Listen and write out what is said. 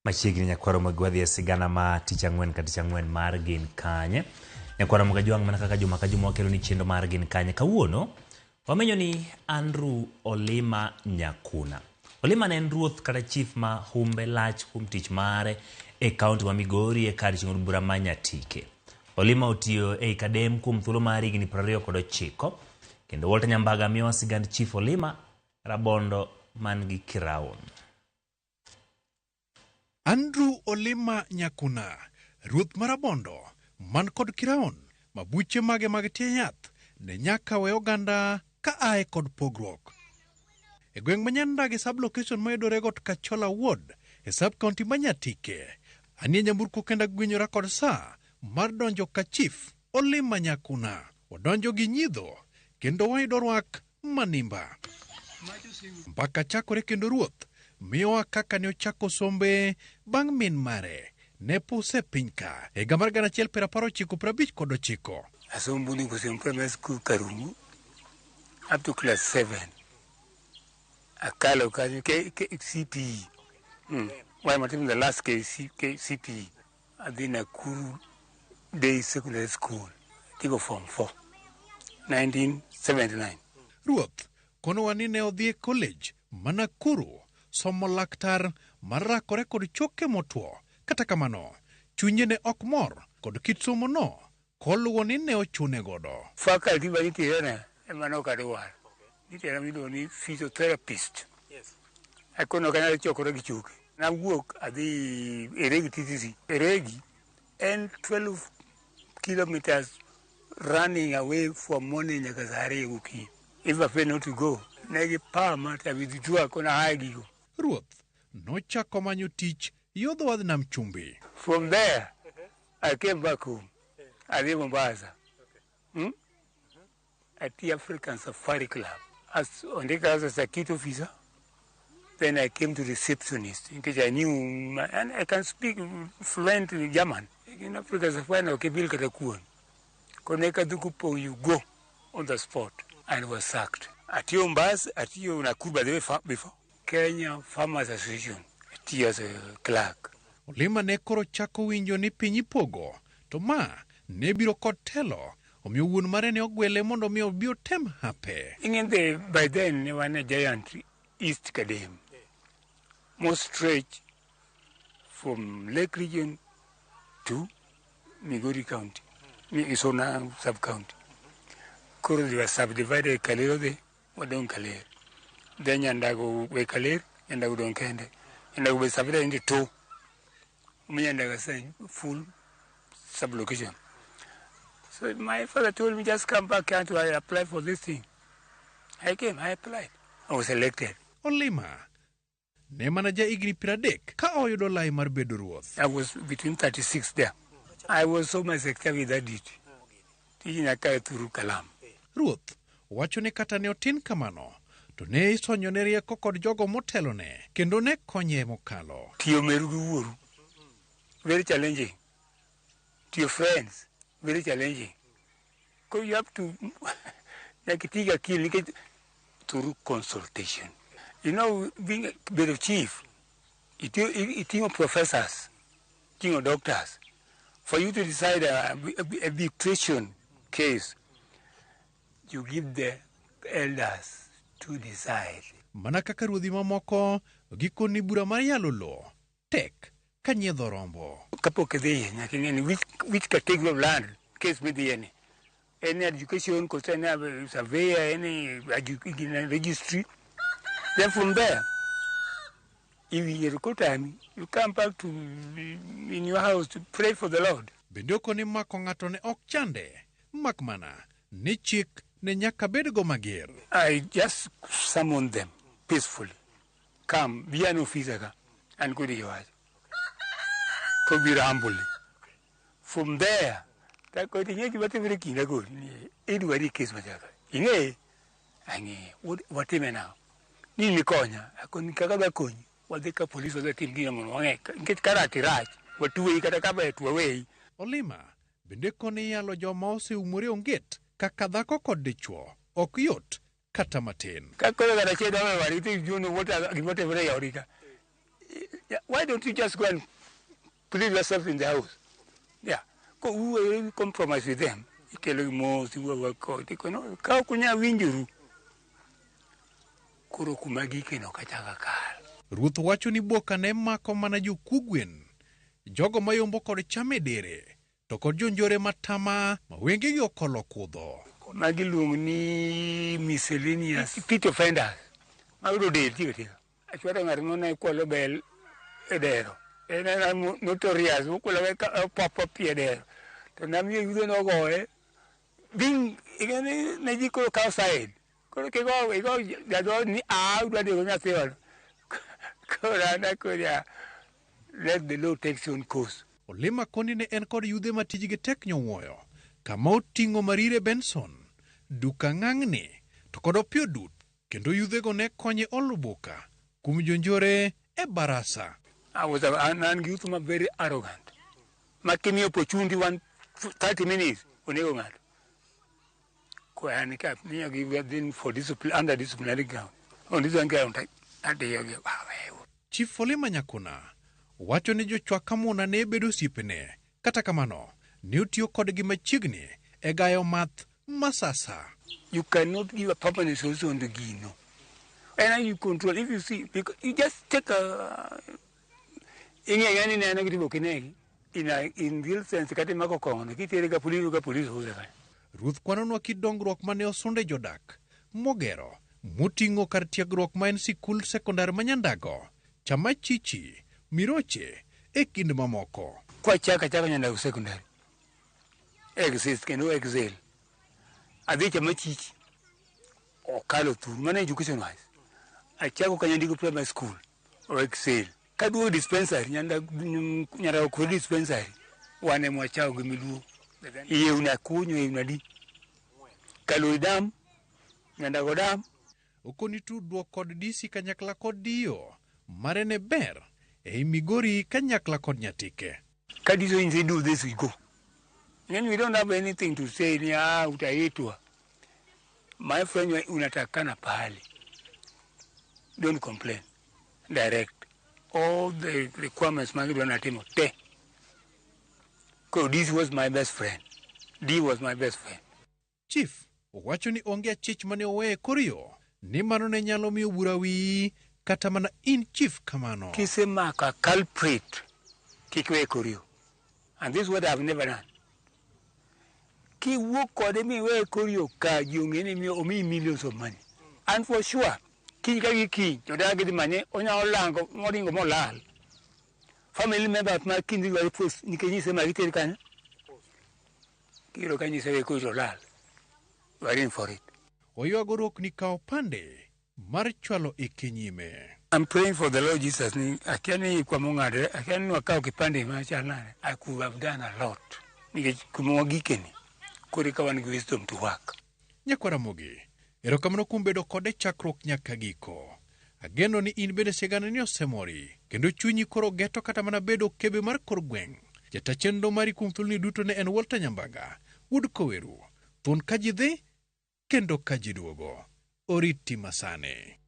Machiegni nyakwaro magwadhi e sigana ma tich ang'wen ka tich ang'wen mar Gin Kanye. Nyakwaro magajwang' mana kaka juma ka juma wakelo ni chendo mar Gin Kanye. Kawuono wamenyo ni Andrew Olima Nyakuna. Olima ne en ruoth kata chief ma humbe lach kuom tich mare e kaunti ma Migori e kar ching'od bura ma Nyatike. Olima otiyo e kadem kuom thuolo mar higni 29 kendo Walter Nyambaga miyo sigand chief Olima rabondo man gi Kiraun. Andrew Olima Nyakuna, ruoth marabondo, man kod Kiraun, mabuche mage mag tie yath, ne nyaka we oganda ka ae kod pogruok. E gweng' Manyandagi sub-location mayudore got Kachola Ward, e sub-county Manyatike, anie nyamburko kenda gwenyora kod saa mar donjo ka chief Olima Nyakuna. Wadonjo gi nyidho, kendo wayudo rwak manimba. Mbaka chakore kendo ruoth miyowa kaka ne ochako sombe bang' min mare ne puse piny ka e higa mar 1959. Asombo ni kusim primary school Karumu up to class 7. Akalo kanyo CPE. Why am the last CPE? I've been a Nakuru Day Secondary School. Tigo Form 4. 1979. Ruoth kono wani ne odhi e college ma Nakuru somo laktar marakore kod choke motuo. Kata kamano, chunye ne ok mor kod kit somo no koluwo ni ne ochune godo. Faculty ba nitiere emano kadwar. Nitiere miluongo ni physiotherapist. Yes. Akono kanyalo chokore gi choke. Nawuok adhi Eregi TTC. Eregi and 12 kilometers running away from morning nyaka saa 2 gokinyi. If I fail not to go, negi pama tabidhitua kona hagigo. Ruoth nochako manyo tich yodho wadh Nam Chumbi. From there, I came back home. I live in Mombasa. At the African Safari Club. As a circuit officer, then I came to receptionist, in case I knew, and I can speak fluent German. In African Safari, okay, Bill Katakuan. Koneka Dukupo, you go on the spot, and was sacked. At your Mombasa, at your Nakuru, before. Kenya Farmers Association, as a clerk. Olima ne koro chako winjo ni piny ipogo, to ma ne biro kod telo, omiyo wuon mare ne ogwele mondo mi obi otem hape. By then, they were a giant East Kadem. Most stretch from Lake Region to Migori County, Isona sub-county. Koro they were subdivided Kalero de, Wadon Kalero. Then Yandago Wekaler, Yandago Don Kende, and I will subdivide into 2. Me and I saying full sublocation. So my father told me just come back, can't I apply for this thing? I came, I applied. I was elected. Olima ne manaja igni Piradek ka oyudo lai mar bedo ruoth. I was between 36 there. I was so much secretary with that duty. Tijinaka through Kalam. Ruoth wacho ne kata ne otin kamano. To ne isonyo ne rieko kod jogo motelo ne, kendo ne konye mokalo. Tiyo meru guuru, very challenging. To your friends, very challenging. Because you have to, nakitiga kill, through consultation. You know, being a bit of chief, a team of professors, team of doctors, for you to decide a arbitration case, you give the elders to decide. Mana kaka ruodhi mamoko gikoni bura mar yalo lo tek ka nyiedho rombo. Kapok idhi nyaka ing'e which category of land case midhiye. Any education concern, surveyor, any registry. Then from there, if you recruit time, you come back to in your house to pray for the Lord. Bendoko ni mako ng'ato ne ok chande, makmana ni chik ne nyaka bedgo mager. I just summoned them peacefully. Come, be an officer and go to your house. To be humbly. From there, that got in whatever king I go. Anyway, case majaka. Inge, what him now? Nini konya, akoni kagaba konyi. Wadeka police wada team gina mwange. Get karate right. Watuwe katakaba etuwe. Olima, bendeko ni yalo joma ose umore onget. Kaka dhako kod dichuo, ok yot kata matin. Kakolo gara chedo me wariti juno whatever yaurika. Yeah, why don't you just go and please yourself in the house? Yeah, go we compromise with them. Ikelo mo si wa ko tikono ka kunya winjuru. Kuro kumagi keno kachaka kal. Ruth wacho ni boka ne mako mana jokugwen, jogo mayombo kod chame dere, to kod jonjore matama ma wengegi okolo kudho. Magi luong ni miscellaneous pit offenders. Magro del tiyo tiyo. Achwara ng'at mona kwalo bel edero. Ena notorious ukulo pop edero. To namiyo yudo no goe. Bing igani najiko outside. Koro kigo jado ni udwa de gonya tiyo. Korana koria let the law take its own course. Olima koni ne en kod yudhe matijgi tek nyowuoyo, kama oting'o Marire Benson, Duka Ng'ang'ni, to kod Opio Dut, kendo yudhego ne konye olo boka kuom jonjore e barasa. I was an youth very arrogant. Making me opportunity 30 minutes onego ng'ato. Ko an ka miyo gi within for discipline under disciplinary ground. On this one ground Chief Olima Nyakuna wacho ni jochwak kamuna ne bedo osiepene, kata kamano ne otiyo kodgi machiegni e gayo math masasa. You cannot give a permanent solution to Gino. And you control, if you see, because you just take a in real sense, police. Ruth kwanonwa kidongruok mane osunde jodak mogero moting'o kar tiegruok ma en sikul sekondar manyandago, Chamachichi, Miroche e kind mamoko. Kwa chaka nyandago secondary. Exist kendo excel. Adhi Chamachichi. Okalo through mana education wise. Achako Kanyandigo primary school or excel. Kadu dispensary nyanda ko dispensary. Wane mwachao gimiluo. Iye unakunyo iye unadi. Kalu dam nyanda godam. Okoni tudruok kod DC kanyakla kod Dio mare ne ber e Migori kanyakla kod Nyatike. Kadiso in say do this we go. And we don't have anything to say ni utaitwa. My friend unatakana pahali. Don't complain. Direct. All the requirements Magidu anatimo te. Because this was my best friend. D was my best friend. Chief wacho ni onge achich mane owe korio ni mano ne nyalo miyo bura wi kata mana in chief kamano. Kisemaka culprit kikwe korio. And this is what I've never done. Ki work kode mi we korio ka jungene mi omi millions of money. And for sure, ki joda gidi manye onya olango moringo molal. Family members ma kindi wa post nikenyi sema kiteri kanya. Kiro kanyi sewe koiro lal. We're in for it. Oyuagorok ni kao pande mar chwalo ikinyime. I'm praying for the Lord Jesus. Akiani kwa mungade, akiani wakao kipande machalane. I could have done a lot. Kumwagikeni. Kurika wani wisdom to work. Nyakwara Mogi, erokamano kuom bedo kode chakruok nyaka giko. Ageno ni in bende sigana ni osemori, kendo chunyi koro geto kata mana bedo kebe mar kor gweng'. Jata chenro mari kuom thulni duto ne en Walter Nyambaga, Wood Koweru, thun kaji dhi, kendo kaji duogo. Oriti masane.